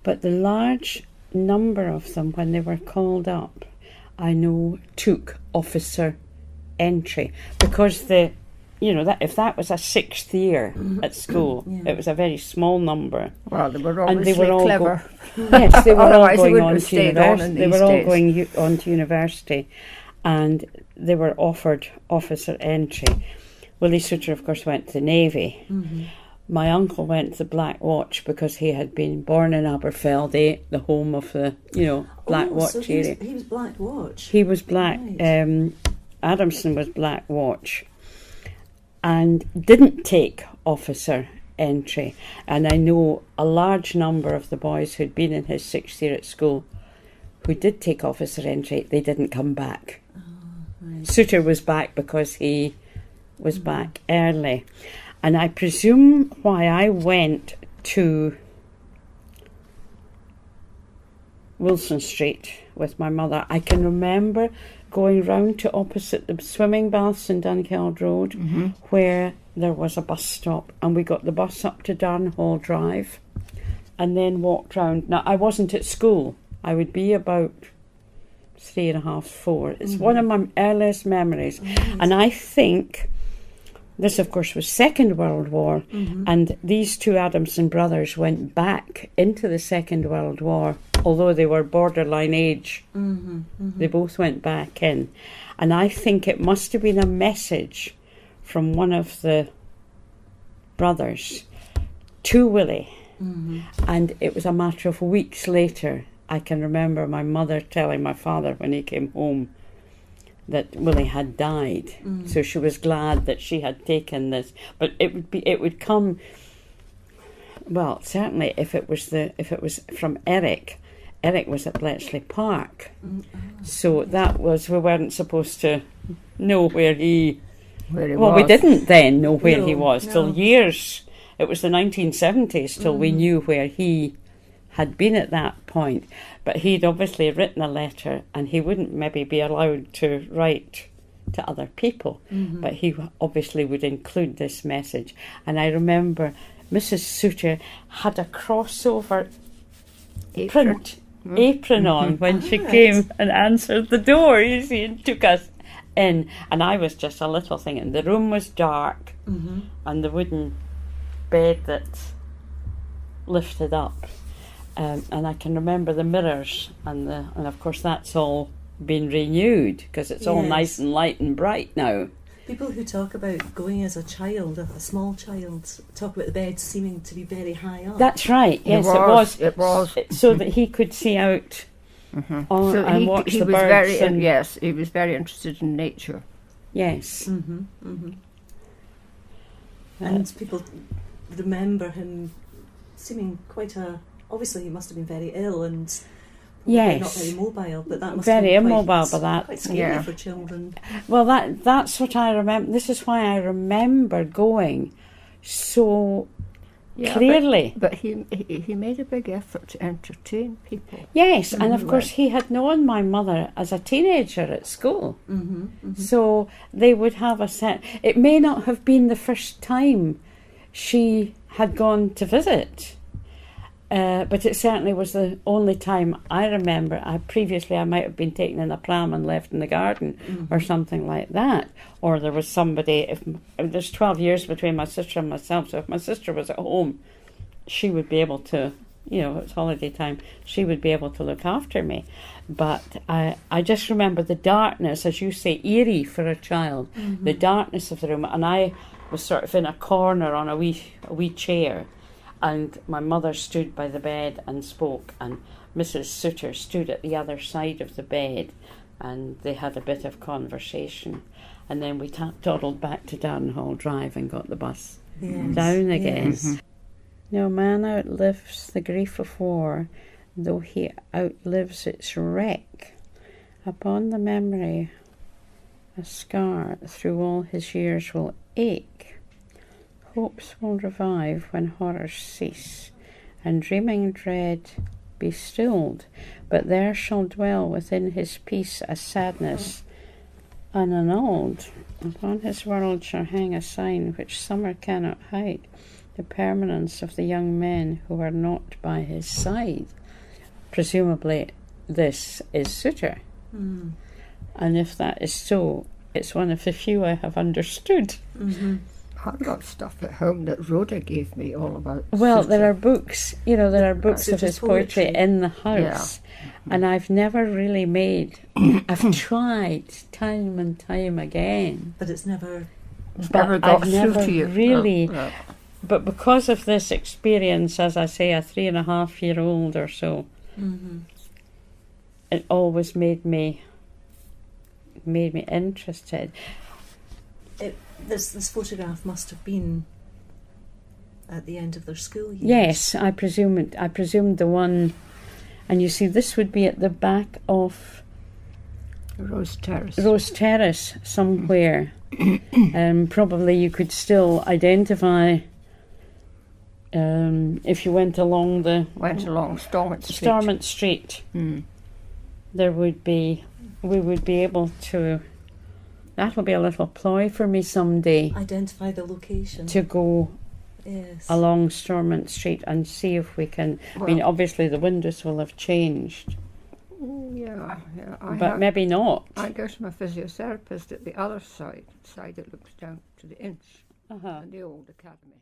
But the large number of them, when they were called up, I know took officer entry, because that if that was a 6th year at school, it was a very small number. Well, they were and obviously they were all clever. Yes, they were all going on to stayed university. They were all days. going on to university, and they were offered officer entry. Willie Soutar, of course, went to the Navy. My uncle went to the Black Watch because he had been born in Aberfeldy, the home of the Black Watch so area. He was Black Watch. He was Black. Right. Adamson was Black Watch, and didn't take officer entry. And I know a large number of the boys who'd been in his 6th year at school who did take officer entry, they didn't come back. Oh, right. Soutar was back because he was back early. And I presume why I went to Wilson Street with my mother, I can remember going round to opposite the swimming baths in Dunkeld Road, where there was a bus stop, and we got the bus up to Darnhall Drive and then walked round. Now, I wasn't at school. I would be about 3.5, 4. It's one of my earliest memories. And I think this, of course, was Second World War, and these two Adamson brothers went back into the Second World War, although they were borderline age. They both went back in. And I think it must have been a message from one of the brothers to Willie. And it was a matter of weeks later, I can remember my mother telling my father when he came home that Willie had died. So she was glad that she had taken this. But it would come, well, certainly if it was from Eric was at Bletchley Park. So that was, we weren't supposed to know where he was. We didn't then know where he was till years. It was the 1970s till we knew where he had been at that point. But he'd obviously written a letter, and he wouldn't maybe be allowed to write to other people, but he obviously would include this message. And I remember Mrs. Soutar had a crossover apron on when she came and answered the door, you see, and took us in. And I was just a little thing, and the room was dark, and the wooden bed that lifted up. And I can remember the mirrors, and of course that's all been renewed because it's all nice and light and bright now. People who talk about going as a child, a small child, talk about the bed seeming to be very high up. That's right. Yes, it was. So that he could see out and watch the birds. He was very interested in nature. Yes. And people remember him seeming quite obviously he must have been very ill and not very mobile, but that must have been quite scary for children. Well, that's what I remember. This is why I remember going so clearly. But he made a big effort to entertain people. Yes, and of course he had known my mother as a teenager at school. So they would have a set. It may not have been the first time she had gone to visit. But it certainly was the only time I remember. Previously I might have been taken in a pram and left in the garden or something like that. Or there was somebody, if there's 12 years between my sister and myself, so if my sister was at home, she would be able to, it's holiday time, she would be able to look after me. But I just remember the darkness, as you say, eerie for a child, the darkness of the room. And I was sort of in a corner on a wee chair. And my mother stood by the bed and spoke, and Mrs. Soutar stood at the other side of the bed, and they had a bit of conversation. And then we toddled back to Darnhall Drive and got the bus down again. Yes. No man outlives the grief of war, though he outlives its wreck. Upon the memory, a scar through all his years will ache. Hopes will revive when horrors cease, and dreaming dread be stilled, but there shall dwell within his peace a sadness unannulled. Upon his world shall hang a sign which summer cannot hide, the permanence of the young men who are not by his side. Presumably this is Soutar. And if that is so, it's one of the few I have understood. I've got stuff at home that Rhoda gave me all about Well, Soutar. there are books, there are books of his poetry in the house. And I've never really I've tried time and time again. But it's never... I've never to you. really... No. But because of this experience, as I say, a 3.5-year-old or so, it always made me interested. This photograph must have been at the end of their school years. Yes, I presumed the one, and you see, this would be at the back of Rose Terrace somewhere. Probably you could still identify if you went along Stormont Street. There would be, we would be able to. That'll be a little ploy for me someday. Identify the location. To go yes. along Stormont Street and see if we can. Well, I mean, obviously the windows will have changed. Yeah. But maybe not. I go to my physiotherapist at the other side. It looks down to the Inch, and the old academy.